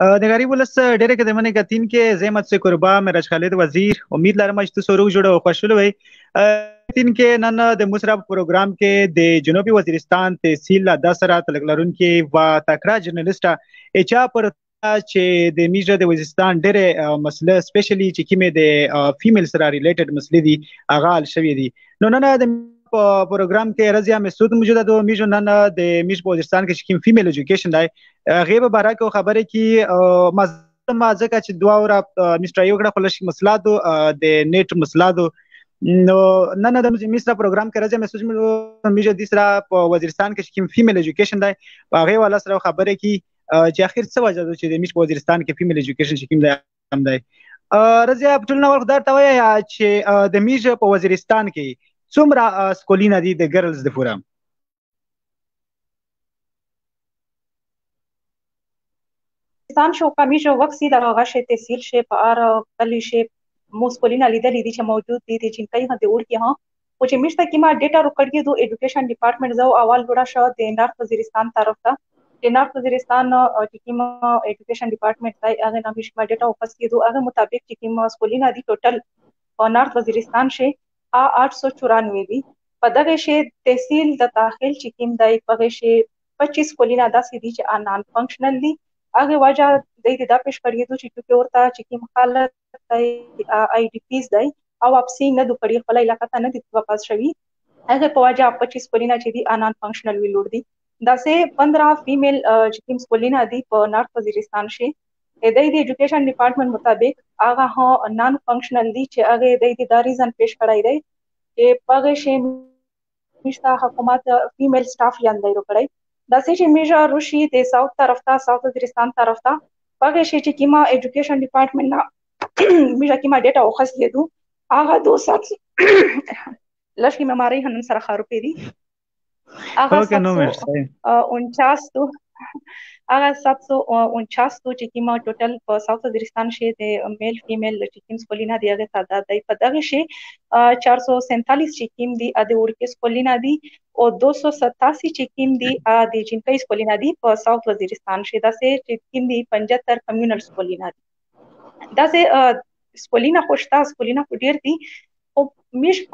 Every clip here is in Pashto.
د غریب ولس ډیره کډمنې کتین کې زحمت سے قربا میراج خالد وزیر امید لرم چې تاسو روغ جوړ او خوشاله وي. تین کې نن د مصرف پروګرام کې د جنوبي وزیرستان تحصیل د سره تلک لرونکي و تکړه جرنالسټه اچا پر چې د میجر د وزیرستان ډېر مسله سپیشلی چې کیمه د فیمیل سره ریلیټډ مسلې دي هغه حل شوې دي. نو نن د پروګرام کې رضیا مسعود موجوده ده میجر نن د میج په وزیرستان کې چې کیم فیمیل ایجوکیشن دی غیب بارکه خبره کې ما ځکه چې دوا ور مستر یو غړ خلش مسلادو د نیټ مسلادو نو نن د مصر پروګرام کې راځي مسوج میجه د سره په وزیرستان کې کوم فیمیل ایجوکیشن دی هغه والا سره خبره کې چې اخر څه وجه ده چې د میش په وزیرستان کې فیمیل ایجوکیشن کوم دی هم دی رضیا په ټول نو ورته ته وایي چې د میجه په وزیرستان کې څومره سکولینا دي د ګرلز د فورم ستان شو کمیجو وکسی د غاشه تحصیل شه په ار کلی شه موسکولینا لیدل دي چې موجود دي چې کای هته اور کې ها او چې مشته کیما ډیټا رکړګي دو ایجوکیشن ډپارټمنټ زو اول وړا شو د نارث وزیرستان طرف ته د نارث وزیرستان چې کیما ایجوکیشن ډپارټمنټ تای هغه نامش ما ډیټا وکس کې دو هغه مطابق چې کیما سکولینا دي ټوټل نارث وزیرستان شه 894 دي په دغه شه تحصیل د داخل چې کیم دای په شه 25 سکولینا داسې دي چې نان فنکشنل دي هغه وجه د دا پیش کړی دوی چې ورته چې کوم حالت آی ډی پیز دی او واپسی نه د کړی خپل علاقې ته نه دي واپس شوی هغه په وجه 25 سکولینا چې دي انان فنکشنل وی لوړ دي دا سه 15 فیمیل چې کوم سکولینا دي په نارث وزیرستان شي د ایجوکیشن ډپارټمنټ مطابق هغه ها نان فنکشنل دي چې هغه د دا ریزن پیش کړی دی چې پغه شي مشته حکومت فیمیل سټاف یاندای وکړي دا چې میجا روشي د ساوث طرف ته ساوث وزیرستان طرف ته پغه شي چې کیما ایجوکیشن ډپارټمنټ نا میجا کیما ډیټا وخص لیدو هغه 200 لشکې مماری هنن سره خروپې دي هغه 49 هغه 749 چې کیما ټوټل په ساوث وزیرستان شي د میل فیمیل چې کیم سکولینا دی هغه تعداد دی په دغه شي 447 چې کیم دی د ورکه سکولینا دی او 287 چې کیم دی د جنکۍ سکولینا دی په ساوث وزیرستان شي دا سه چې کیم دی 75 کمیونل سکولینا دی دا سه سکولینا خوشتا سکولینا ډیر دي او میش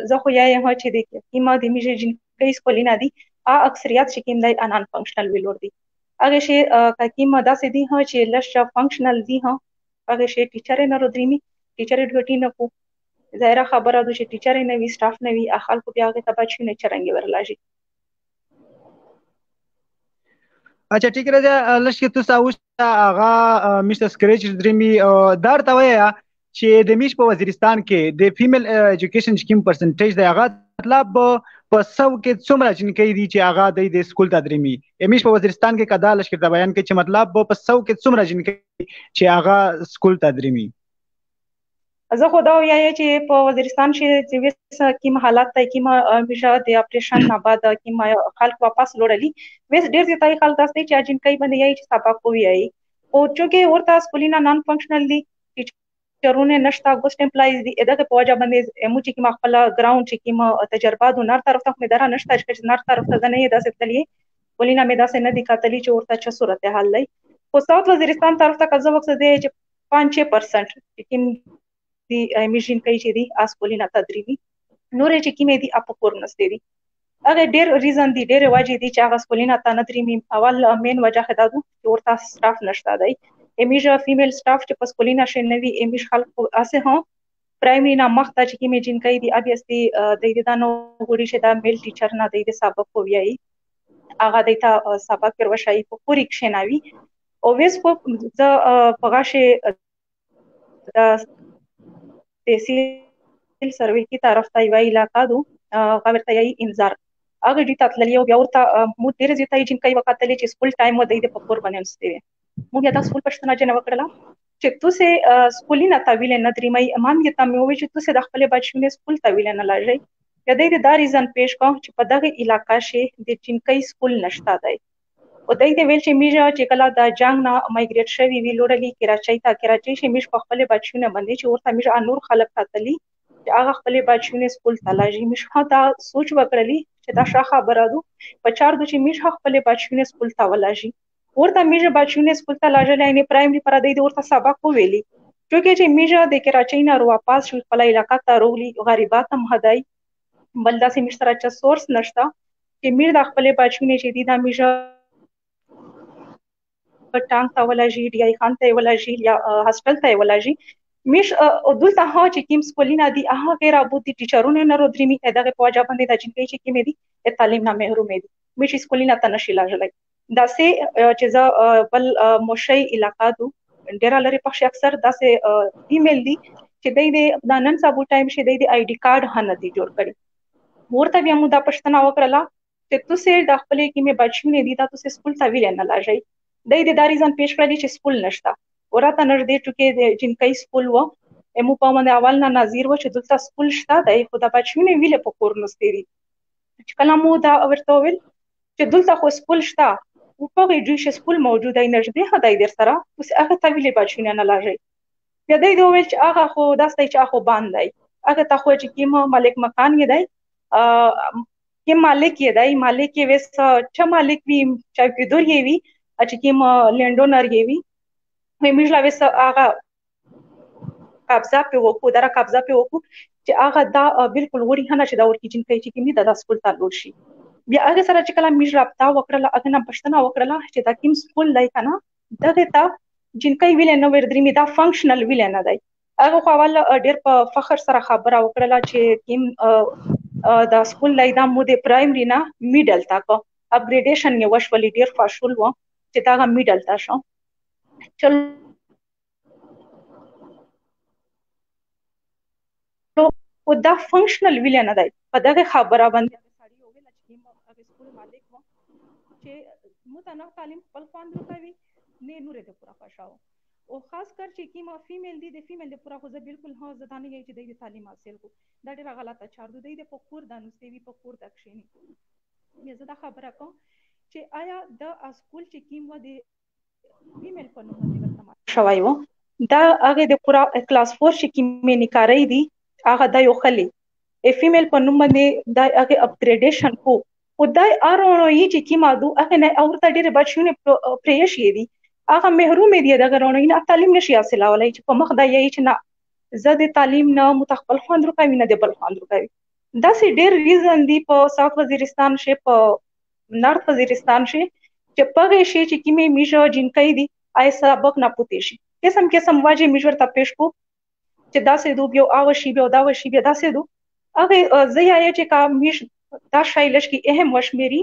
زه خو یې هغه چې د کیما د میجر جنکۍ سکولینا دی اکثریت چې کیم دی انان فنکشنل ویلور دی هغه شي کیما داسې دي هغه چې لش فنکشنل دي هغه شي ټیچر نه رودريمي ټیچر ډیوټي نه کو ظاهره خبره ده چې ټیچر نه وي سټاف نه وي خلکو بیا هغه تبا چې نه چرنګي ورلاږي اچھا ٹھیک راځه لشکې تاسو اوس هغه مشته سکریچ درمي دار ته وایي چې د میش په وزیرستان کې د فیمیل ایجوکیشن سکیم پرسنټیج دی هغه مطلب په سو کې څومره جنکۍ دي چې هغه د سکول تدریمي میش په وزیرستان کې کدا لشکې ته بیان کوي چې مطلب په سو کې څومره جنکۍ چې هغه سکول تدریمي زه خو دا وایم چې په وزیرستان کې چې کوم حالات ته کوم میشه د اپریشن نه بعد کوم خلک واپس لوړلی وس ډیر ځای خلک تاسو چې جنکۍ باندې یې چې سبق کوي او چې ورته سکولینا نان فنکشنل دي چرونه نشتا ګوست امپلایز دي دغه په وجه باندې مو چې ما خپل ګراوند چې کیما تجربه د نار طرف ته مې درا نشتا چې نار طرف ته نه یې داسې تللی ولینه مې داسې نه دي کتلی چې ورته چا صورت حل لای خو ساوث وزیرستان طرف ته کزه وخت دی چې 5% چې کیم دي ایمیشن کوي چې دي اسکولینا تدریبي نور چې کیمې دي اپ کور نسته دي هغه ډیر ریزن دي ډیر واجی دي چې هغه اسکولینا تدریبي اول مین وجه خدادو چې ورته سټاف نشته دی امیجا فیمیل سټاف چې پسکولینا شنوي امیج خلکو اسه هو پرایمری نه مخته چې کیمې جنکۍ دي ابيسلي د دې دانو غوړي شه دا میل ټیچر نه د سبق کوي هغه دته سبق پر وشای په پوری کښناوي او ویس په د پغاشه د تحصیل سروي کی طرف ته وی علاقہ دو غوړته یې انذار هغه دې تطللی او بیا ورته مو ډیر زیاتای جنکۍ وکړه چې سکول ټایم و د په پور باندې نسته موږ دا سکول پښتنه جن وکړه چې تاسو سکولینه تاویل نه درېمای امام یې تاسو وی چې تاسو د خپل بچونه سکول تاویل نه لاږئ یا د دا ریزن پیش کوم چې په دغه علاقہ شي د جنکۍ سکول نشته دی او د دې ویل چې میجا چې کله د جنگ نه مایګریټ شوی وی لوړلی کراچۍ ته کراچۍ شي میش په خپل بچونه باندې چې ورته میجا نور خلک تاتلی چې هغه خپلې بچیونې سکول ته لاږي. موږ دا سوچ وکړلی چې دا ښه خبره ده په چار دو چې موږ خپلې بچیونې سکول ته ولاږي. ورته موږ بچیونې سکول ته لاږلی یعنې پرایمري پر دی ورته سبق وویلي چونکې چې موږ د کراچۍ نه واپس شو خپله علاقه ته روغلي غریبات هم هدی بل داسې موږ سره چې سورس نشته چې موږ د خپلې بچیونې چې دي دا موږ ټانک ته ولاږي ډي آی خان ته ولاږي یا هاسپټل ته ولاږي. مش دلته ها چې کوم سکولونه دي هغه غیر ابود دي ټیچرونه نه رودريمي دغه په وجه باندې د جنګي چې کوم دي تعلیم نه محروم دي مش سکولونه ته نشي لاږلای. دا سه چې ز بل موشي علاقہ دو ډیر لري په اکثر دا سه ایمیل دي چې د نن سبو ټایم شي د آی ډي کارت هنه دي جوړ کړي. ورته بیا مو دا پښتنه وکړه چې تاسو د خپلې کې بچونه دي دا تاسو سکول ته ویل نه لاږئ. د داریزان پیش کړی چې سکول نشته ورته نږدې ټکي د جنکۍ سکول و مو په باندې اول نه نظیر و چې دلته سکول شته د خدا بچونه ویل په کور نستې دي چې کله مو دا ورته ویل چې دلته خو سکول شته او په دې چې سکول موجود دی نږدې هداي در سره اوس هغه ته ویل بچونه نه لاږئ. بیا د دوی ویل چې هغه خو داسې چې هغه باندې هغه ته خو چې کیمه مالک مکان یې دی کې مالک یې دی مالک یې وس چې مالک وی چې کېدور یې وی چې کوم لینډونر یې وی موږ لا وس هغه قبضه په وکړو دا قبضه په وکړو چې هغه دا بالکل وړي هنه چې دا ورکی جن کوي چې کومې د سکول ته لور شي. بیا هغه سره چې کله موږ رابطه وکړه هغه نه پښتنه وکړه چې دا کوم سکول لای کنه دغه ته جن کوي ویل نو ور درې می دا فنکشنل ویل نه دی. هغه خو اول ډیر په فخر سره خبره وکړه چې کوم دا سکول لای دا مو د پرایمري نه میډل تک اپګریډیشن یې وشولې ډیر فاشول و چې دا میډل تا شو چلو او دا فنکشنل ویل نه دی په دغه خبره باندې سړی ویل چې هغه سکول مالک و چې متنوع تعلیم خپل خوند کوي نه نورې ته پورا خوشاو او خاص کر چې کیما فیمیل دي د فیمیل د پورا خو بالکل ها زدانه یې چې د تعلیم حاصل کو دا ډیره غلطه چار دوی د پکور د نوستوي پکور د کښینی مې زدا خبره کوم چې آیا د اسکول چې کیم و د فیمیل په نوم باندې ورته شوی و دا هغه د پورا کلاس 4 چې کیمې نکاري دي هغه د یو خلی فیمیل په نوم باندې د هغه اپګریډیشن کو او د ارونو یی چې کیما دو هغه نه اورته ډېر بچونه پریش یې دي هغه محروم دي د غرونو نه تعلیم نشي حاصلولای چې په مخ د یی چې نه زده تعلیم نه متخبل خوند کوي نه د بل خوند کوي. دا سي ډېر ریزن دی په ساوث وزیرستان شي په نارت وزیرستان شي چې پغه شي چې کیمې میشو جنکۍ دي آی سبق نه پوتې شي قسم واجه میشور ته پېښ کو چې دا سه دو بیا او شی بیا دا وشي بیا دا سه دو هغه زیا چې کا میش دا شایلش کی اهم وشمیری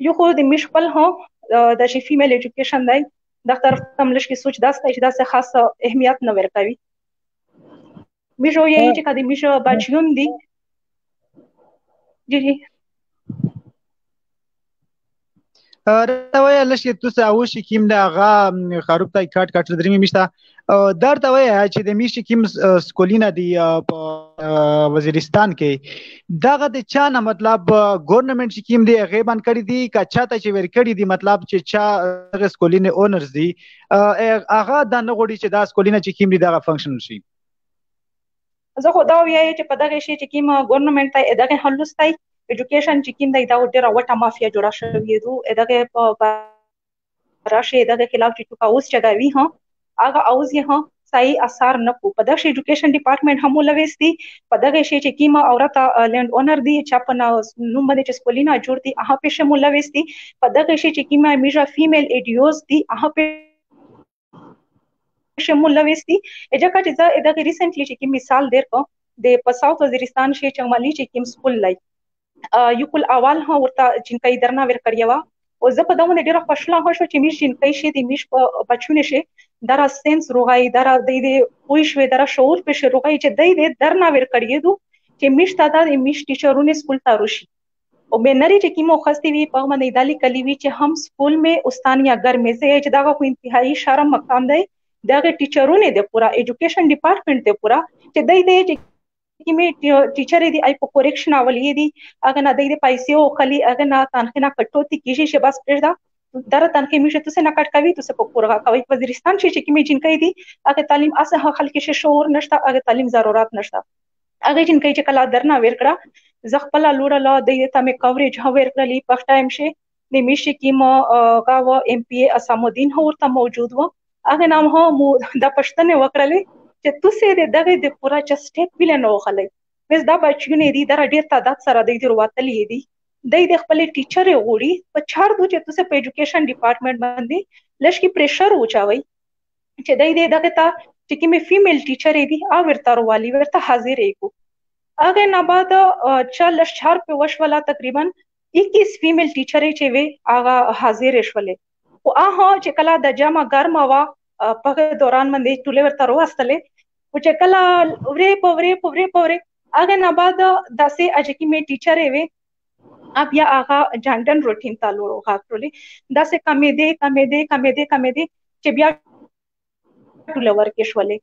یو خو د میش خپل هم د شي فیمیل ایجوکیشن دی د طرف تملش کی سوچ داسته چې داسه خاصه اهمیت نه ورکوي میشو یې چې کدي میشو بچون دي جی راوي لشي تاسو او شي کیم دا غا خروب تای کاټ درې میشته درته وای چې د میشي کیم سکولینا دی په وزیرستان کې دغه د چا نه مطلب ګورنمنت چې کیم دی غیبان کړی دی کا چاته چې ور کړی دی مطلب چې چا سکولینه اونرز دی هغه د نه غوړي چې دا سکولینا چې کیم دی دغه فنکشن شي. زه خو دا وایي چې په دغه شی چې کیم ګورنمنت ته دغه حلوستای ایجوکیشن چې کیم دی دا ډیره وټه مافیا جوړه شوې دو دغه په راشه دغه خلاف چې اوس چګاوی ها هغه اوس یې ها صحیح اثر نه کو په دغه ایجوکیشن ډپارټمنټ هم لويستي په دغه شی چې کیما اورته لند اونر دی چې په نوم باندې چې سکولینا جوړ دي هغه په شمول لويستي په دغه شی چې کیما میجا فیمیل ایډیوز دی هغه په شمول لويستي اجازه چې دغه ریسنټلی چې کی مثال درکو د په ساوث وزیرستان شي چمالي چې کیم سکول لای یو کول اول ها ورته جنکۍ درنا ور کړیوا او زه په دغه ډیره خوشاله شوم چې میش جنکۍ شي د میش په بچونه شي درا سنس روغای درا د دې پوي شوي درا شعور په شروغای چې د دې درنا ور کړیدو چې میش تا د میش ټیچرونه سکول ته روشي او به نری چې کیمو خستی وی په باندې دالي کلی وی چې هم سکول میں استانیا گھر میں سے چې داغه خو انتهایی شرم مقام دی دغه ټیچرونه د پورا ایجوکیشن ډپارټمنټ ته پورا چې د دې کیمه ټیچر دی ای په کوریکشن اولې دی اګه نه د پیسې او خلی اګه نه تنخې نه کټوتی کیږي چې بس پردا در تنخې میشه تاسو نه کټ کوي تاسو په پورغه کوي وزیرستان چې کیمه جنکې دی اګه تعلیم اسه خلک شي شعور نشته اګه تعلیم ضرورت نشته هغه جن کې چې کلا درنا ور کړه زه خپل لوړه لا د ته مې کوریج ها ور کړلی په ټایم شه د میشي کې مو غاو ام پی اسامودین هورته موجود و هغه نام هو مو د پښتنه وکړلې چې تاسو دغه د پورا چ سټیپ ویل نو خلک بس دا بچونه دي دا ډیر تعداد سره د دې وروتلې دي د خپل ټیچر غوړي په چار دو چې تاسو په ایجوکیشن ډپارټمنټ باندې لږ کې پریشر وچاوي چې دغه تا چې کومه فیمیل ټیچر دی او ورته والی ورته حاضر یې کو هغه نه بعد چل شهر په وشولا تقریبا 21 فیمیل ټیچر چې وي هغه حاضر شولې او هغه چې کله د جامه ګرمه وا په دوران باندې ټوله ورته وروستلې او چې کله ورې هغه نه بعد داسې اجکی می ټیچر وي اب یا هغه جانډن روټین تالو غاټولې داسې کمې دي چې بیا ټول ورکې شولې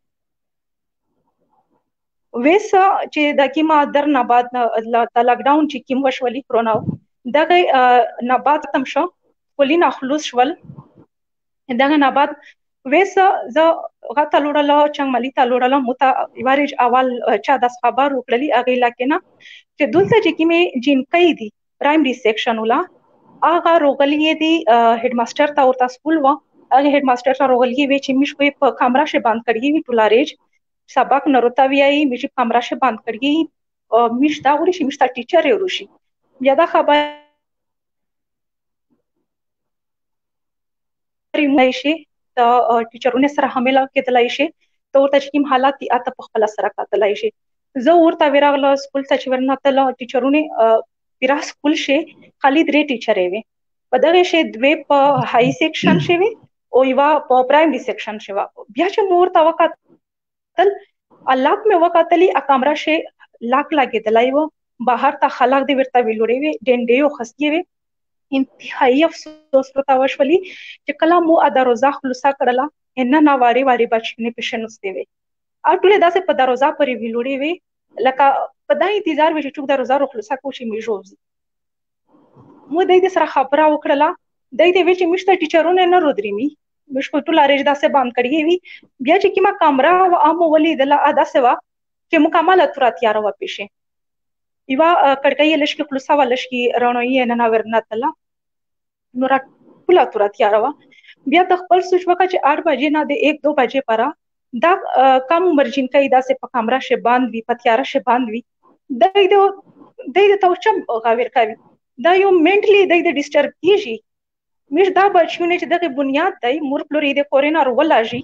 ویس چې د کیما در نه بعد د لاک ډاون چې کیم وشولې کرونا دغه نه بعد تم شو ولینه خلوص شول دغه نه بعد ویس ز غته لوړله چنګ ملي تا لوړله متا وارج اول چا د خبر وکړلی اغه لکه چې دلته چې کیمه جنکې دي پرایمري سیکشن ولا اغه روغلی دي هډ ماستر تا ورته سکول و هغه هډ ماستر سره روغلی وی چې مش په کیمرا شه بند کړی وی ټولارېج سبق نروتا وی مش کیمرا شه بند کړی مش دا غوړي چې مش تا ټیچر وروشي بیا دا خبر ریمای شي د ټیچرونه سره حمله کېدلای شي ته ورته چې کوم حالات دي اته په خپل سره کاتلای شي زه ورته ویراغله سکول ته چې ورنته ټیچرونه پیرا سکول شي خالد ری ټیچر وي په دغه شی دوی په هاي سیکشن شي او یو په پرایمري سیکشن شي بیا چې مور تا وکاتل الله مې وکاتلی ا کیمرا شي لاک لګیدلای و بهر ته خلک دی ورته ویلوړي وي ډنډیو خسکی وي انتهایی افسوس پرتا وشولي چې کله مو ا دروازه خلاصه کړله ان نه واری بچنه پېښنوستي وي ا ټول داسې په دروازه پرې ویلوړي وي لکه په دای انتظار وي چې دروازه خلاصه کوشي میجوز مو د دې سره خبره وکړه د دې وی چې مشته ټیچرونه نه رودريمي مش په ټول اړه داسې باندې کړی وی بیا چې کیما کیمرا او امو ولې د لا ادا سوا چې مکمل ترات یار و پېښه یوا کړکۍ لشکې خلاصه ولشکې رڼوي نه ورنه تله نو را ټول ترات یار و بیا د خپل سوچ وکړه چې 8 بجې نه د 1-2 بجې پره دا کم مرجن کې داسې په کیمرا شه باندې وی پتیار شه باندې وی د توچم غاور کوي دا یو منټلی د ډیسټرب کیږي مش دا بچونه چې دغه بنیاد دی مور پلوري د کورینا رولاجی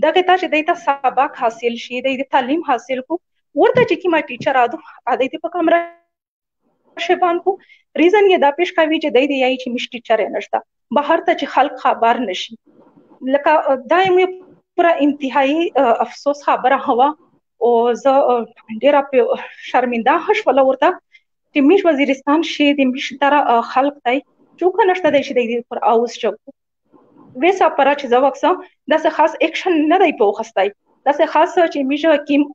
دغه ته چې دایته سبق حاصل شي د تعلیم حاصل کو ورته چې کی ما ټیچر ادو ادایته په کمره شبان کو ریزن یې دا پیش کوي چې دای دی یای چې مش ټیچر نشته بهر ته چې خلک خبر نشي لکه دایم پورا انتهایی افسوس خبره هوا او زه ډیر په شرمنده هښ ولا ورته چې مش وزیرستان شي د مش تر خلک دی چوکه نشته دی چې د پر اوس چوک ویسا پره چې زه وکسم دا څه خاص اکشن نه دی په وخستای دا څه خاص چې میجو کیم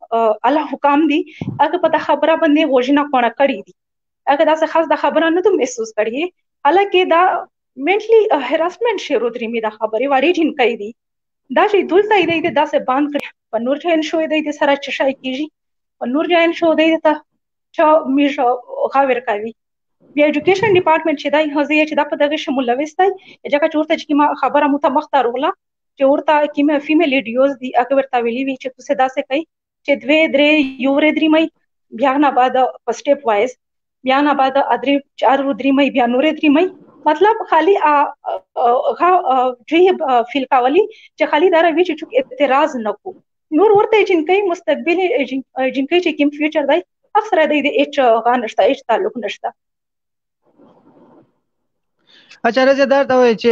الله حکام دی هغه په خبره باندې غوښنه کونه کړی دی هغه دا څه خاص د خبره نه ته محسوس کړی حالکه دا منټلی هراسمنت شروع درې می دا خبره وړي جن کوي دی دا چې دلته دی دا څه باند کړی په نور جن شوې دی سره چشای کیږي په نور جن شو دی ته چې میجو غاور کوي بیا ایجوکیشن ډپارټمنټ چې دای هزه چې د په دغه شمول وستای اجازه چورته چې ما خبره متمختار ولا چې ورته کیمه فیمیل ایډیوز دی هغه ورته ویلی وی چې تاسو داسې کوي چې دوی درې یو درې مې بیا نه بعد په سټیپ وایز بیا نه بعد ادري چار درې مې بیا نور درې مې مطلب خالی چې فیل کاولی چې خالی دا وی چې اعتراض نکو نور ورته جنکې مستقبل جنکې چې کوم فیوچر دی اکثر د اچ غانشته اچ تعلق نشته اچھا رضا دار ته وای چې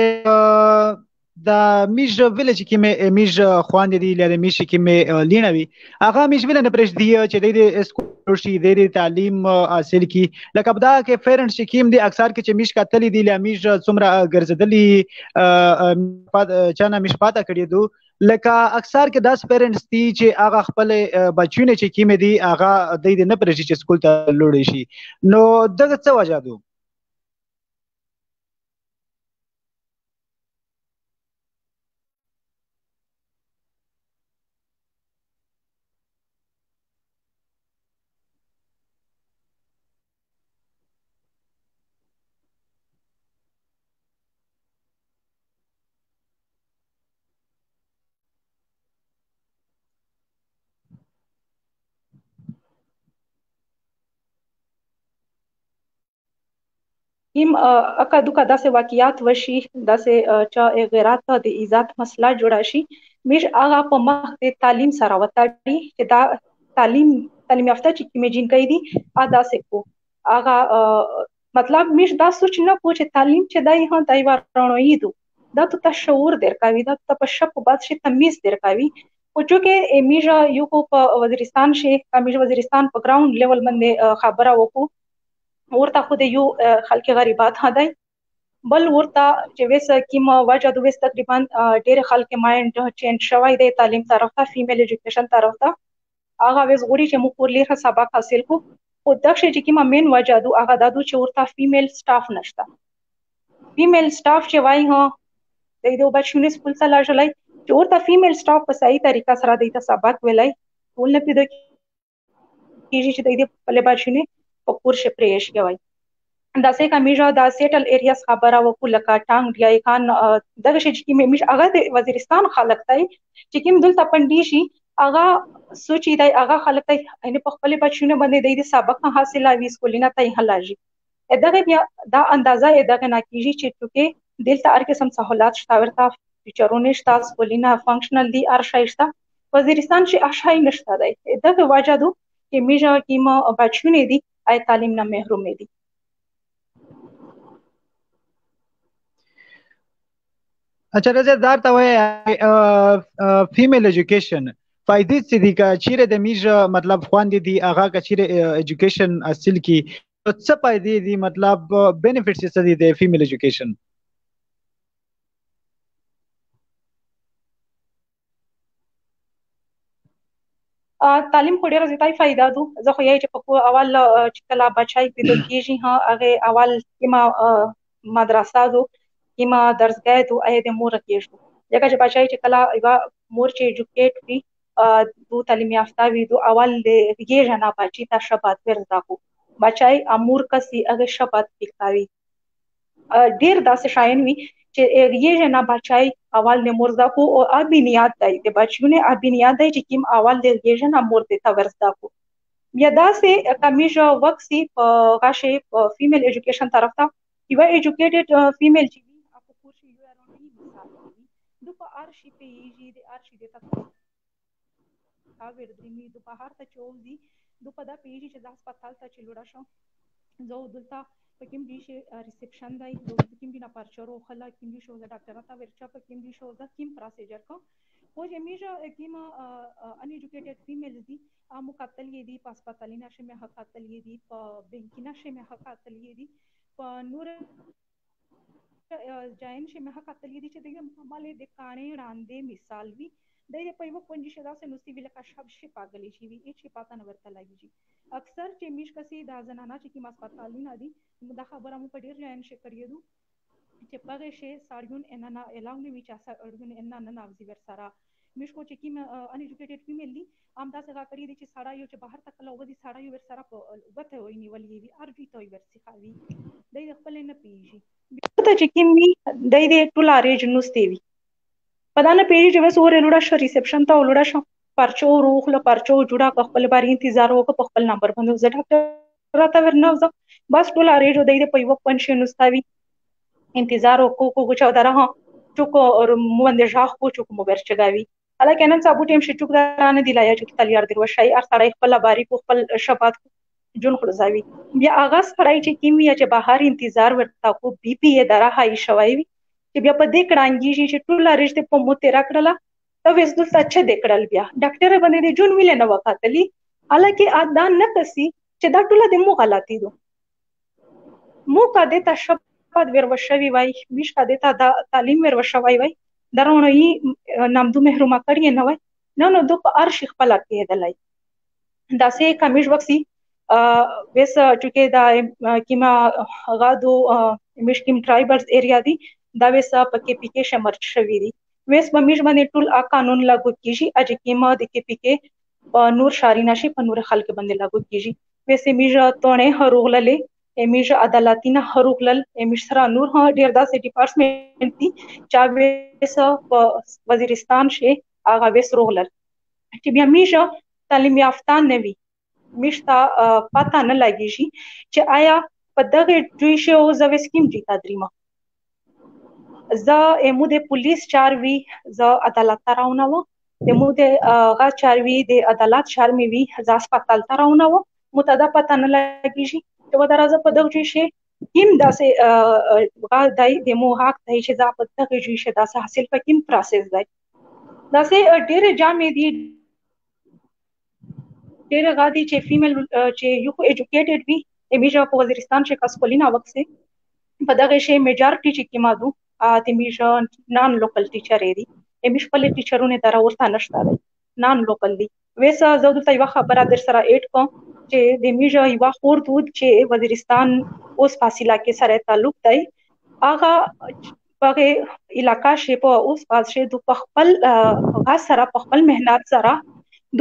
د میج ویلج کې مې میج خوان دي لاره میش کې مې لینوي هغه میش ویل نه پرېږ دی چې د اسکول شي د تعلیم حاصل کی لکه بدا کې پیرنټس چې کیم دي اکثر کې چې میش کتلې دي لاره میج څومره ګرځدلې چانه میش پاته کړی دو لکه اکثر کې 10 پیرنټس دي چې هغه خپل بچونه چې کیم دي هغه د نه پرېږي چې سکول ته لوړ شي نو دغه څه وجه ده کیم اکا دوکا داسې واقعیات وشي داسې چا غیرات ته د عزت مسله جوړه شي میش هغه په مخ د تعلیم سره وتاړي چې دا تعلیم یافته چې کومې جنکۍ دي داسې کو هغه مطلب میش دا سوچ نه کو چې تعلیم چې دای هم دای ورانوي دو دا ته شعور درکوي دا ته په شپ بعد شي تمیز درکوي او چې میجا یو په وزیرستان شي میجا وزیرستان په ګراوند لیول باندې خبره وکړو ورته خو د یو خلک غریبات هداي بل ورته چې وس کیما وجه د وس تقریبا ډېر خلک مایند چینج شوی دی تعلیم طرف ته فیمیل ایجوکیشن طرف ته هغه وس غوړي چې موږ ورلې سبق حاصل کو او دغه چې کیما مین وجه دو هغه دادو چې ورته فیمیل سټاف نشته فیمیل سټاف چې وای هو د دې بچونه سکول ته لاړل چې ورته فیمیل سټاف په صحیح طریقه سره د سبق ویلای ټول نه پیدا کیږي چې د دې په لباشونه په کورش پریش کوي دا سه کمیجا دا سیټل ایریاز خبره وکړه لکه ټانګ ډیای خان دغه شي چې مش هغه د وزیرستان خلک دی چې کوم دلته پندې شي هغه سوچي دی هغه خلک دی ان په خپل بچونه باندې د سبق حاصله وی سکولینه ته هلاجي دغه بیا دا اندازه دغه نه کیږي چې ټوکې دلته هر قسم سہولات شته ورته ټیچرونه شته سکولینه فنکشنل دي ارشایشته وزیرستان شي اشای نشته دی دغه وجه دو چې میجا کیما بچونه دي آی تعلیم نه محروم دي اچھا رضا دار ته وای فیمیل ایجوکیشن فائدې څه دي که چیرې د میجا مطلب خواندې دي هغه که چیرې ایجوکیشن حاصل کی څه فائدې دي مطلب بینیفټس څه دي د فیمیل ایجوکیشن تعلیم خو ډیره زیاتای فائدہ دو زه خو یې چې په اول چې کله بچای پیدا کیږي ها هغه اول کما مدرسه دو کما درسګاه دو اې د مور کېږي لکه چې بچای چې کله ایوا مور چې ایجوکیټ وي دو تعلیم یافته وي دو اول د یې جنا بچی تا شبات ورزدا کو بچای امور کسي هغه شبات پکاوي ډیر داسې شاین وي چې یې جنا بچای اول د مور زکو او ابنیات دی د بچونه ابنیات دی چې کیم اول د یې جنا مور ته ورزدا کو بیا داسې کمیجا وکسي په غاشه فیمیل ایجوکیشن طرف ته یو ایجوکیټډ فیمیل چې وي اپ کورشي یو اراوند مثال دو په ارشي پیږي د ارشي د تاسو ور درمي دو په هر ته چوزي دو په دا پیږي چې د هسپتال ته چلوړا شو زه دلته پکیم دی شي ریسپشن دی دو پکیم دی نه پرچرو خلا کیم دی شو د ډاکټر ته ورچا پکیم دی شو د کیم پروسیجر کو او همیشه کیم ان ایجوکیټډ فیمیلز دي امو قتل یې دي په هسپتالینه شمه حق قتل یې دي په بانکینه شمه حق قتل یې دي په نور جاین شمه حق قتل یې دي چې د مالې د کانې وړاندې مثال وی د په یو پنځه شدا سه نوستي ویل کا شب شي پاګلی شي وی چې پاته نه ورته لګیږي اکثر چې میش کسي دا زنانه چې کی هسپتالینه دي دا خبره مو په ډیر ځای شي کړی دو چې پغه شي ساړیون ان نه الاو نه وی چې ساړیون ان نه نافزي ور سره میش کو چې کی ان ایجوکیټډ فیمیل دي ام دا څنګه کړی دي چې ساړا یو چې بهر تک لو ودی ساړا یو ور سره په وته وي نیولې وی ارجی توي ور سخاوي د خپل نه پیږي ته چې کی می د دې ټول اریج نوستي وی پدانه پیږي چې وسوره لوړه شو ریسپشن ته لوړه شو پرچو روخ له پرچو جوړه خپل باري انتظار وکړ په خپل نمبر باندې زه ډاکټر راته ورنوځم بس ټول اریج د دې په یو پنشن نوستاوي انتظار وکړو چې دره چوکو باندې ځاخ کو چوک مو ورچګاوي حالکه نن صاحب ټیم شي چوک درانه دی لای چې تلیار دی وشي ار سړی خپل باري کو خپل شبات جون خلزاوي بیا اغاز سړی چې کیمیا چې بهر انتظار ورتا کو بي پي دره هاي شوي چې بیا په دې کړانګي چې ټول رښتې په مو تیر کړل ته وېس دلته چې د کړل بیا ډاکټر باندې جون ویل نه وکاتلی حالکه ادا نه کسي چې دا ټول د مو غلطي دو مو کا د تشبد ور وشوي وای مش کا د تا تعلیم ور وشوي وای درونه یې نامدو محرومه کړی نه وای نو دو په ارش خپل کېدلای دا سه کمیش وکسي ویس چې دا کیما غادو مشکیم ټرایبلز ایریا دی دا ویس په کې پی کې شمر شوی دی ویس بمیش باندې ټول قانون لاګو کیږي اج کیما د کې پی کې نور شاری نشي په نور خلک باندې لاګو کیږي ویس میجا تونه هروغللې امیش عدالتینه هروغلل امیش سره نور ها ډیر داسې ډپارټمنټ دي چا ویس په وزیرستان شي هغه ویس روغلل چې بیا میجا تعلیم یافته نوي مشتا پتا نه لګیږي چې آیا په دغه جویشه او زه وسکیم دي تدریمه زه امو د پولیس چاروي زه عدالت راونه و امو د غا چاروي د عدالت شرمي وي زه هسپتال راونه و متدا پته نه لګیږي چې و درازه په دغه جویشه کیم داسې غا دای د مو حق دی چې زه په دغه جویشه داسې حاصل پکیم پروسس دی داسې ډېر جامې دي ډېر غادي چې فیمیل چې یو ایجوکیټډ وي امیجا په وزیرستان چې کاسپولینا وکسه په دغه شی میجارټي چې کیما دو امیجا نان لوکل ټیچر دی امیش په ټیچرونه درا ورته نشته دی نان لوکل دی ویسا زه د یو خبره در سره اډ کوم چې د میجا یو خور دود چې وزیرستان اوس فاصله کې سره تعلق دی هغه په علاقہ شی په اوس پاسه د خپل غا سره په خپل مهنت سره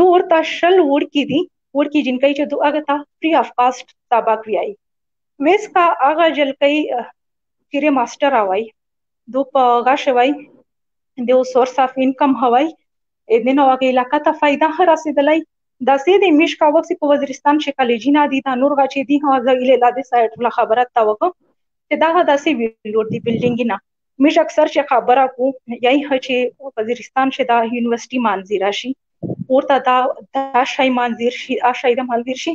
دو ورته شل ورکی دي ورکی جنکای چې دو هغه ته فری اف کاست سبق ویای ویس کا هغه جلکای چیرې ماستر اوای دو په غا شوی د سورس اف انکم هوای د نو هغه علاقہ ته فائدہ رسیدلای د سې د میش کا وخت په وزیرستان چې کالجینا دي دا نور غچې دي ها زه اله لاده سایت ولا خبره تا وکم چې دا داسې ویلور دی بلډینګ نه میش اکثر چې خبره کو یای چې وزیرستان چې دا یونیورسيټي مانزی راشي ورته دا شای مانزیر شي شای د مانزیر شي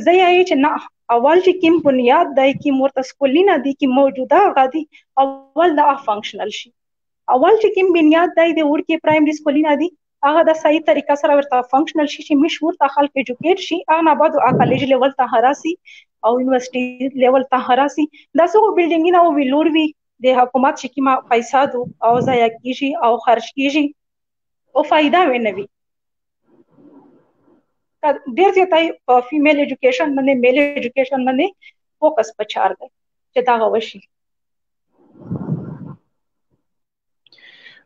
زه یې چې نه اول چې کوم بنیاد دای کی مرته سکولینا دي کی موجوده غادي اول دا فنکشنل شي اول چې کوم بنیاد دای د ورکی پرایمري سکولینا دي هغه د صحیح طریقه سره ورته فنکشنل شي چې مشهور ته خلک ایجوکیټ شي هغه بعد کالج لیول ته هراسي او یونیورسيټي لیول ته هراسي دا څو بلډینګ نه او ویلور وی د حکومت چې کیما پیسې دو او ضایع کیږي او خرج کیږي او فائدہ ونوي ډیر زیاتای په فیمیل ایجوکیشن باندې میل ایجوکیشن باندې فوکس پچار دی چې دا غوښي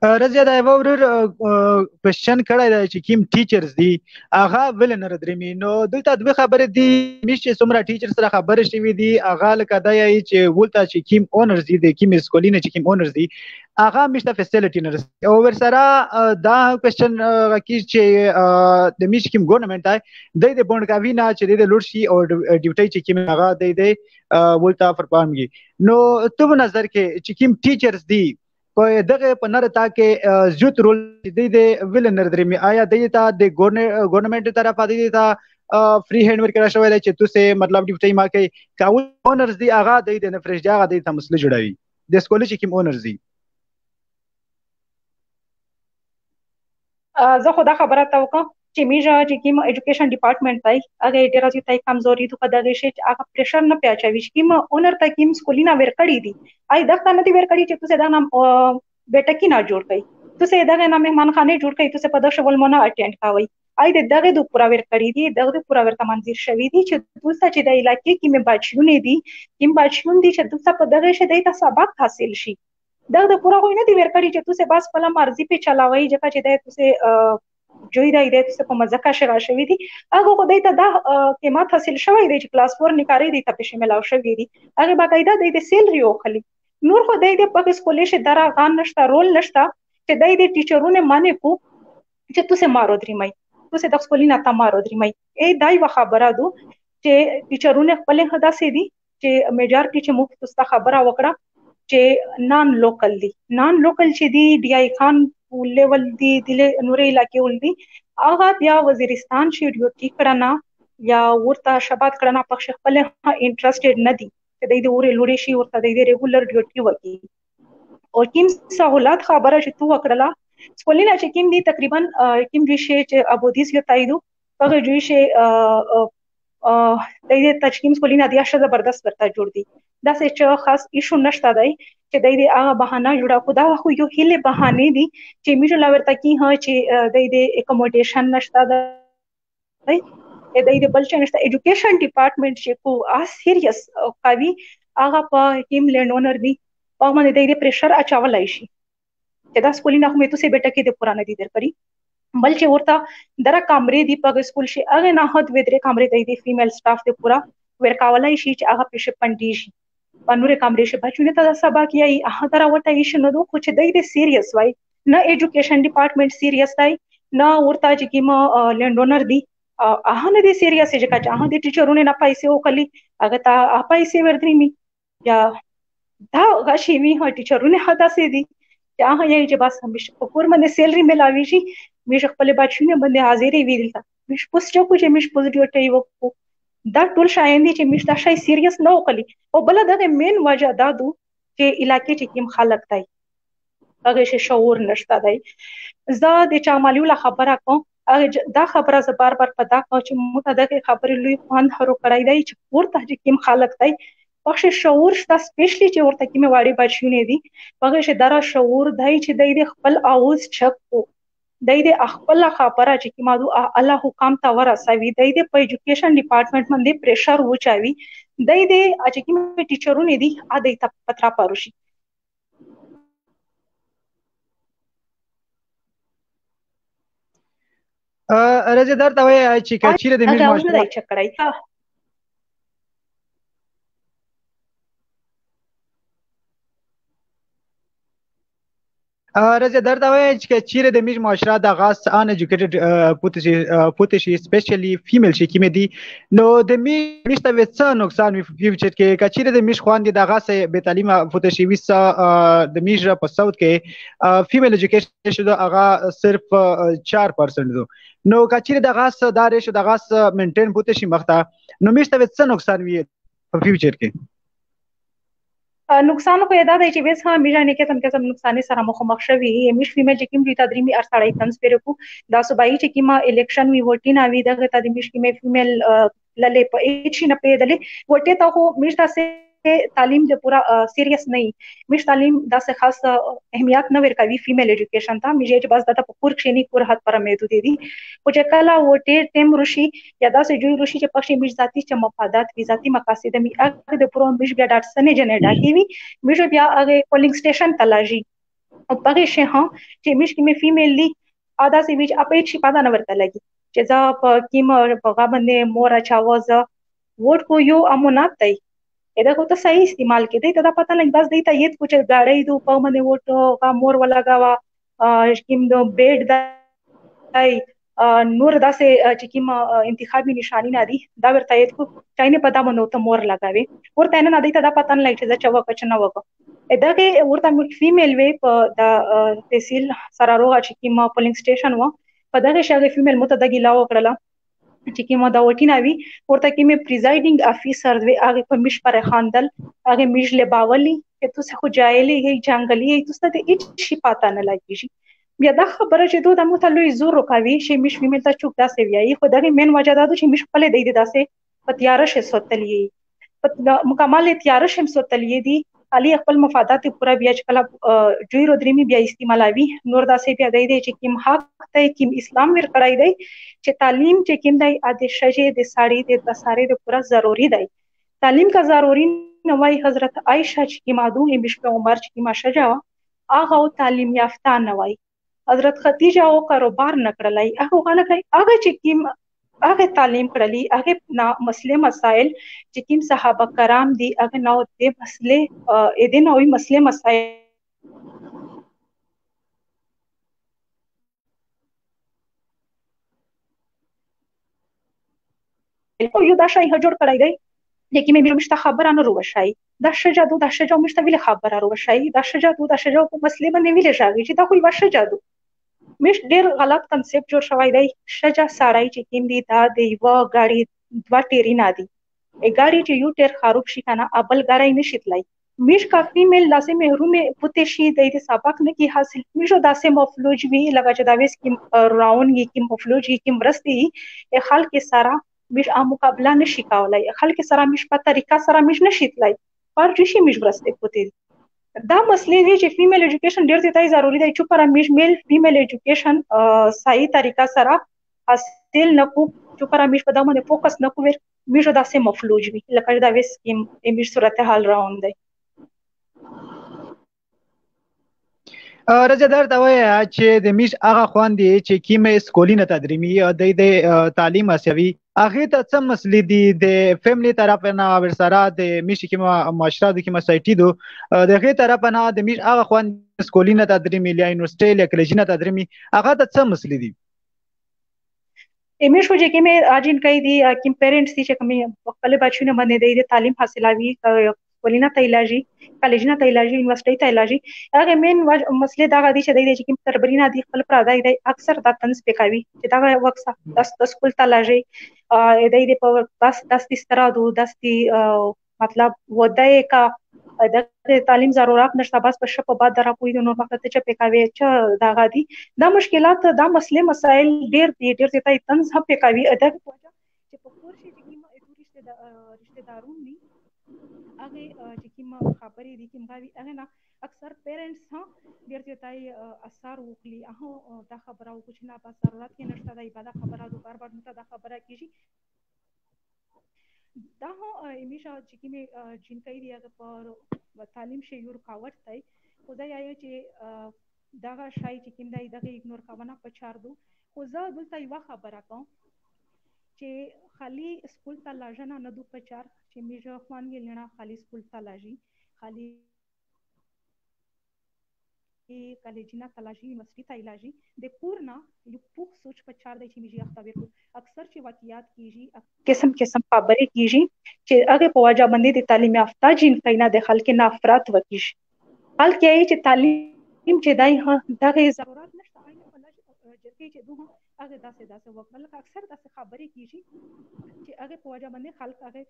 رضیا دا یو ورور کوېسچن کړی دی چې کوم ټیچرز دي هغه ول نه درمي نو دلته دوه خبرې دي چې څومره ټیچر سره خبرې شوي دي هغه لکه دا یې چې ولته چې کوم اونرز دي د کوم سکولینه چې کوم اونرز دي هغه مشته فیسیلیټی نه او ور سره دا کوېسچن کی چې د میش کوم ګورنمنت دی د بونډ کاوینا چې د لورشي او ډیوټي چې کوم هغه دی ولته فرپامږي نو تو نظر کې چې کوم ټیچرز دي په دغه په نرتا کې زوت رول دی د ویل نردرمي آیا دیتا د ګورنمنت طرف دی دیتا فری هند ورکړه شوی دی چې تاسو مطلب ډیوټي ما کې کاول اونرز دی هغه د نفرش جاغه دی ته مسله جوړوي د سکول چې کوم اونرز دي زه خو دا خبره تا وکم چې میجا چې کوم ایجوکیشن ډپارټمنټ دی هغه ډیر ځای کمزوري د پدغه شي چې هغه پریشر نه پیاچوي چې کوم اونر ته کوم سکولینا ورکړی دي آی دغه نه دی ورکړی چې تاسو دا نام بیٹا کی نه جوړ کړئ تاسو دغه نام مهمان خانه جوړ کړئ تاسو په دغه شول مونږه اټینډ کاوئ آی دغه د پورا ورکړی دي دغه پورا ورته منځیر شوی دي چې تاسو چې د علاقې کې مې بچونه دي کوم بچون دي چې تاسو په دغه شي د سبق حاصل شي دغه پورا خو نه دی ورکړی چې تاسو بس په مرزي په چلاوي ځکه چې د تاسو جوړی دا ایده څه په مزه کا شغال شوی دي هغه خدای ته دا قیمت حاصل شوی دی چې کلاس 4 نکاري دي ته پښه ملاو شوی دي هغه باقاعده د سیلری وخلی نور خدای دې په سکولې شه درا غان نشته رول نشته چې د دې ټیچرونه معنی کو چې تاسو مارو درمای تاسو د سکولې نه تا مارو درمای ای دای خبره دو چې ټیچرونه خپل هدا سي دي چې میجارټي چې مخ تاسو خبره وکړه چې نان لوکل چې دی ډي آی خان لیول دی د نورې علاقې ول دي هغه بیا وزیرستان شي ډیوټي کړه یا ورته شبات کړه په خپل انټرېستډ نه دي چې د اورې لوري شي ورته د ریګولر ډیوټي وکړي او کوم سہولت خبره چې تو وکړه سکولینا چې کوم دي تقریبا کوم ویشي چې ابودیس یو تایدو هغه ویشي د دې تشکیم سکولینا د اشه زبردست ورته جوړ دي دا څه خاص ایشو نشته دی چې د دې هغه بهانه جوړه خدا خو یو هله بهانه دي چې میجو لورته کی ها چې د دې اکوموډیشن نشته دی د دې بل چې نشته ایجوکیشن ډپارټمنټ چې کو سیریس کوي هغه په ټیم لند اونر دي په باندې د دې پریشر اچولای شي چې دا سکولینا خو مې تاسو بیٹا کې د پرانه دي درکړي بل چې ورته درا کمرې دی په سکول شي هغه نه هد ودرې کمرې د فیمیل سټاف ته پورا ورکاولای شي چې هغه پښه پندي شي پنورې کمرې شي بچونه ته سبا کیي هغه درا وټه هیڅ نه دو خو چې د دې سیریس وای نه ایجوکیشن ډپارټمنټ سیریس دی نه ورته چې کیما لند اونر دی هغه نه دي سیریس چې هغه د ټیچرونه نه پیسې وکړي هغه ته پیسې ورکړي یا دا غشي وی ها ټیچرونه هدا سي دي چې هغه یې چې بس هم په کور باندې سیلري ملاوي شي مش خپل بچونه باندې حاضرې ویل تا مش پوسټ کو چې مش پوزټیو ټي وکړو دا ټول شاین دي چې مش دا شای سیریس نه وکړي او بل دغه مین وجه دا دو چې علاقې چې کوم خلک دی هغه شي شعور نشته دی زه د چا مالیوله خبره کوم دا خبره زه بار بار پدا کوم چې موږ دغه خبرې لوی خوان هرو کړای دی چې ورته چې کوم خلک دی بخش شعور شته سپیشلی چې ورته کې مې واړې بچونه دي بغه دره شعور دی چې د خپل اواز چک کو د خپل خبره چې کې مادو الله حکم تا ورسوي د په ایجوکیشن ډپارټمنټ باندې پریشر وچاوي د چې کې مې ټیچرونه دي ا د ته پترا پاروشي رضا درته وایي چې کچېره د میږ ماشومان چکړای رضا درته وایي چې چیرې د میږ معاشره د غاس ان ایجوکیټډ پوتشي سپیشلی فیمیل شي کې دي نو د میږ ته څه نقصان وي فیوچر کې کچېره د میږ خوان دي د غاس به تعلیمه پوتشي وس د میږ په صوت کې فیمیل ایجوکیشن شو هغه صرف 4% دو نو کچېره د غاس دارې شو د غاس مینټین پوتشي مخته نو میږ ته څه نقصان وي په فیوچر کې نقصان خو دا دی چې وس هم میژانې کې تم نقصان سره مخ شوي مش فیمیل چې کوم ریتا درې می ارسړای کنس پر کو دا صوبایي چې کیما الیکشن وی وټین اوی دغه ته د مش کې فیمیل للې په ایچ نه پیدلې وټه ته خو مش تاسو تعلیم د پورا سیریس نه مش تعلیم داسې خاص اهمیت نه ورکوي فیمیل ایجوکیشن ته مې چې بس د پور کښینی کور حد پر محدود دي او چې کله وټه ټیم روشي یا داسې جوړ روشي چې پښې مش ذاتی چې مفادات وی ذاتی مقاصد می اګه د پرون مش بیا ډاټ سنې جنریټ کیوي مش بیا هغه کولینګ سټیشن تلاجی او پغه شه ها چې مش کې مې فیمیل لی ادا سي ویچ اپې شي پادا نه ورته لګي چې ځا په کیم په غابندې مور اچاوز ووټ کو یو امونات دی ادا کو ته صحیح استعمال کې دی ته دا پته لګ بس دی ته یت کچھ گاړې دو په باندې ووټ کا مور ولګاوا کیم دو بیډ دی نور داسې چې کیم انتخابي نشانی نه دي دا ورته یت کو چاینه پتا باندې ته مور لګاوي ورته نه دی ته دا پته نه لګ چې چا وکړ نه وکړ ادا کې ورته فیمیل وی په د تحصیل سراروغه چې کیم پولینګ سټیشن و په دغه شاګه فیمیل متدګی لا وکړه چې کومه دا وټیناوي ورته کې مې پریزایډینګ افیسر دی هغه په مش پر خاندل هغه مش له باولي چې تاسو خو جایلې هي جنگلي هي تاسو ته هیڅ شي پاته نه لګیږي بیا دا خبره چې دوه د متلوي زور کوي چې مش فیمیل ته چوک داسې ویایي خو دغه مین وجه دا چې مش خپل دی داسې پتیار شه سوتلې په مکمل تیار شه سوتلې دي علي خپل مفادات پورا بیا چې کله جوړ درېمي بیا استعمالوي نور داسې بیا دی چې کوم حق ته کوم اسلام ور کړای دی چې تعلیم چې کوم دی د شجه د ساړي د ساري د پورا ضروری دی تعلیم کا ضروری نوای حضرت عائشہ چې کوم ادو مش په عمر چې کوم شجا هغه تعلیم یافته نوای حضرت خدیجه او کاروبار نکړلای هغه غاله کوي هغه چې کوم هغه تعلیم کړلی هغه مسله مسائل چې کوم صحابه کرام دي هغه نو د مسله اې د نوې مسله مسائل یو دا شای جوړ کړی دی لیکن مې مشته خبره نه روشای دا شجادو مشته ویله خبره روشای دا شجادو په مسله باندې ویله شاږي چې دا خو یو شجادو مش ډیر غلط کنسپټ جوړ شوی دی شجا سړی چې کوم دی دا د یو غاړي دوا ټیری نه دی ای غاړي چې یو ټیر خراب شي کنه ابل غاړي نشیتلای مش کافي مل لازم محروم پته شي د سبق نه کی حاصل مشو داسې مفلوج وی لگا چې دا ویس کی راون کی مفلوج کی مرستی ای خلک سره مش مقابله نشي کولای خلک سره مش په طریقه سره مش نشیتلای پر جشي مش ورسته پته دا مسلې دي چې فیمیل ایجوکیشن ډیر ته ضروری دی چې پر میل فیمیل ایجوکیشن صحیح طریقه سره حاصل نکو چې پر میش په دمه فوکس نکو ور میشو داسې مفلوج وي لکه دا وس کیم میش صورتحال روان دی رضا درته وایي چې د میش هغه خواندي چې کیمه سکولینه تدریمي د تعلیم اسوي هغه ته څه مسلې دي د فیملی طرف نه ورسره د میش کیمه معاشره د کیمه سایټي دو دغه طرف نه د میش هغه خواندي سکولینه تدریمي یا یونیورسيټي یا کالجینه تدریمي هغه ته څه مسلې دي امیش خو چې کومې اجین کوي دي کوم پیرنټس دي چې کومې خپل بچونه باندې د تعلیم حاصلوي ولینه ته علاجي کالجنه ته علاجي یونیورسيټي ته علاجي هغه مین مسله دا غدي چې د کوم تربرینا دي خپل پرادای دی اکثر د تنس پکاوي چې دا وخت د سکول ته علاجي د په بس دستي سترادو دستي مطلب ودای کا د تعلیم ضرورت نشته بس په شپه بعد راپوي د نور وخت ته پکاوي چې دا غدي دا مشکلات دا مسله مسائل ډیر ته تنس هم پکاوي ادا چې په کور شي چې رشتہ دارون ني هغه چې کوم خبرې دي کوم غوي هغه نه اکثر پیرنټس ها ډیر ته اثر وکړي هغه دا خبره او کچھ نه په ضرورت کې نشته دا عبادت خبره د بار بار مته دا خبره کیږي دا هو همیشه چې کوم جنکۍ دی هغه پر تعلیم شي یو رکاوټ دی خدای یې چې دا شای چې کوم دی دغه اګنور کوونه په چار دو خو زه دلته یو خبره کوم چې خالی سکول ته لاژنه نه دو په چار چې میجه خوان ګلنه خالی سکول ته لاژي خالی کالجینا تلاژي یونیورسيټي ته علاجي د پورنا یو پوښ سوچ په چار دی چې میجه اختبار کو اکثر چې واقعیات کیږي قسم خبرې کیږي چې هغه په واجب باندې د تعلیم یافته جن کینا د خلک نفرت وکیش حال کې چې تعلیم چې دای دغه ضرورت نشته جرګې چې دوه هغه داسې وکړل اکثر داسې خبرې کیږي چې هغه په واجب باندې خلک هغه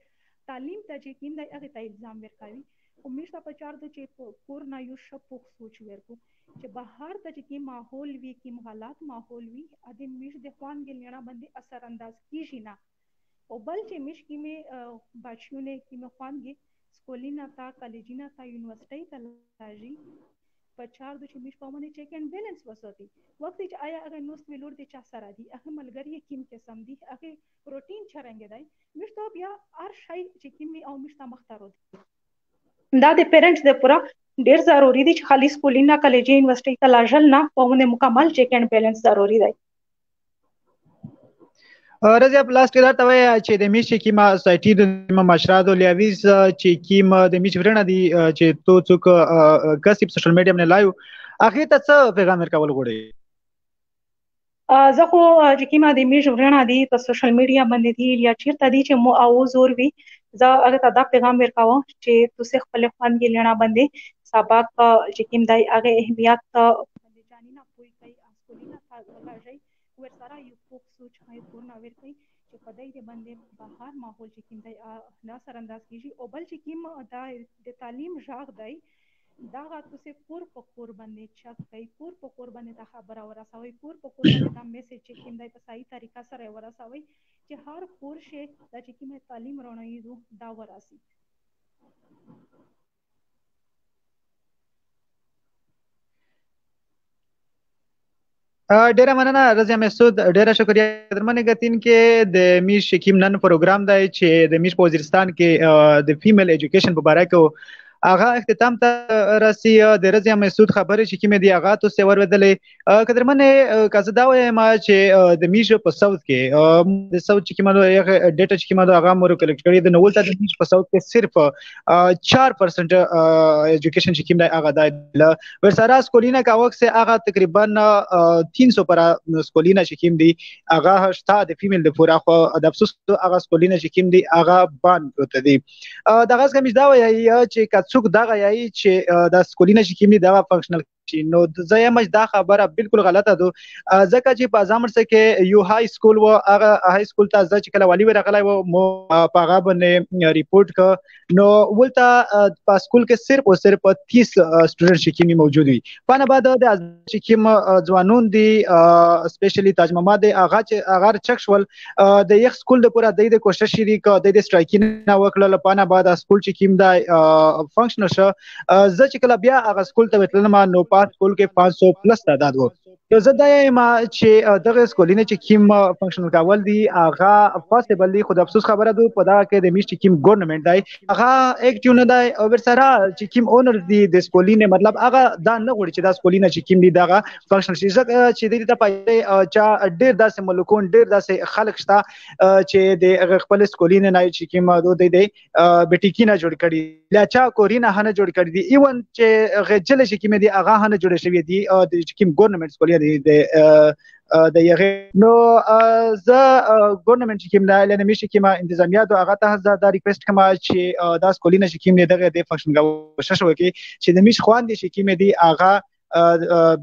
تعلیم ته چې کیند هغه ته الزام ورکوي همیشه په چار د چې کور نه یو شپوک سوچ ورکو چې بهر د چې ماحول وی کی غلط ماحول وی ادي میش د خوان ګلنه باندې اثر انداز کیږي نه او بل چې میش کی می بچونه کی می خوانګي سکولینا تا کالجینا تا یونیورسيټي ته لاږي په چار د چې میش په باندې چیک اینڈ بیلنس وساتي وخت چې آیا هغه نوس ویلور د چا سره دي هغه ملګری کیم قسم دي هغه روټین چرنګ دی میش ته بیا هر شی چې کی او میش ته مختارو دا د پیرنټس د پورا ډیر ضروری دي چې خالي سکولینا کالجی یونیورسيټي ته لاژل نه په مکمل چیک اینڈ بیلنس ضروری دی رضا پلاس کې دا ته چې د میش کیما سایټي د مشرادو لیویز چې کیما د میش ورنه دي چې تو څوک کسب سوشل میډیا باندې لایو هغه ته څه پیغام ورکول غوړي زه خو چې کیما د میش ورنه دي په سوشل میډیا باندې دي یا چیرته دي چې مو او زور وي زه هغه ته دا پیغام ورکاوم چې تاسو خپل خوان ګلنه باندې سبق چې کوم دی هغه اهمیت باندې جانینا کوئی کوي اسکولینا لاږي ور سره یو پوک سوچ هاي پورنا ور کوي چې په دې باندې بهر ماحول چې کوم دی نه سر انداز کیږي او بل چې کوم دا د تعلیم ژغ دی دا تاسو کور په کور باندې چک کوي کور په کور باندې دا خبره ورسوي کور په کور باندې دا میسج چې کوم دی په صحیح طریقه سره ورسوي چې هر کور شي دا چې کوم تعلیم رڼایي دا وراسي ډیره مننه رضا مسعود ډیره شکریہ درمنه غتین کې د میش شکیم نن پروګرام دی چې د میش په وزیرستان کې د فیمیل ایجوکیشن په اړه کې هغه اختتام ته راسي د رضا مسعود خبرې چې کومه دی هغه تاسو ورودلې قدرمنه کزه دا وایم چې د میش په صوت کې د صوت چې کومه ډیټا چې کومه هغه مور کلیکټ کړی د نول ته د میش په صوت کې صرف 4% ایجوکیشن چې کومه هغه د ورسره سکولینا کا وخت سے هغه تقریبا 300 پر سکولینا چې کوم دی هغه شته د فیمیل د پورا خو د افسوس هغه سکولینا چې کوم دی هغه باندې پروت دی دغه کوم دا وایي چې څوک دغه یای چې د سکولینا چې کیمي دا فنکشنل نو زه دا خبره بالکل غلطه ده ځکه چې په ځامر څخه کې یو های سکول و هغه های سکول ته ځکه چې کله والی ورغلی و مو په هغه باندې ریپورت ک نو ولته په سکول کې صرف او صرف 30 سټوډنټ چې کیمي موجود وي په نه بعد د چې کیم ځوانون دي سپیشلی تاج محمد هغه چک شول د یو سکول د پورا د کوشش لري ک د سټرایکینګ نه وکړل په نه بعد سکول چې کیم دا فنکشنل شو ځکه چې کله بیا هغه سکول ته وتل ما نو سکول کې 500 پلس تعداد وو نو زه دا یم چې دغه سکولینه چې کیم فنکشنل کول دي هغه پاسبل دي خو د افسوس خبره ده په دا کې د میش کیم ګورنمنت دی هغه اکټیو نه دی او ورسره چې کیم اونر دی د سکولینه مطلب هغه دا نه غوړي چې دا سکولینه چې کیم دی دغه فنکشنل شي ځکه چې د ته پای چې ډیر داسې ملکون ډیر داسې خلک شته چې د خپل سکولینه نه چې کیم دوی دی بیټیکینه جوړ کړي لا چا کورینا هنه جوړ کړي دي ایون چې غجل چې کیم دی هغه هنه جوړ شوی دی د کیم ګورنمنت سکولینه دی د یغه نو ز ګورنمنت کې نه لنه میشي کې ما انتظامیه د هغه ته دا ریکوست کما چې دا سکولینه کې نه دغه د فنکشن غو شوه کې چې د میش خوان دي چې کې دي هغه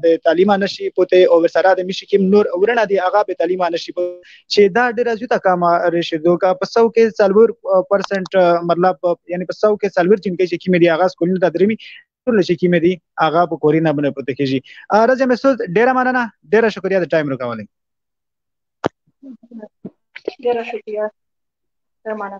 به تعلیم نشي پته او سره د میشي کې نور ورنه دي هغه به تعلیم نشي چې دا ډیر زیاته کما رشدو کا پسو کې 40% مطلب یعنی پسو کې 40 جن کې دي هغه سکولینه د درمي ټول شي کې دي هغه په کورینا باندې پته کېږي راځه مسعود ډیر مننه ډیر شکریا د ټایم راکولې ډیر شکریا درمانه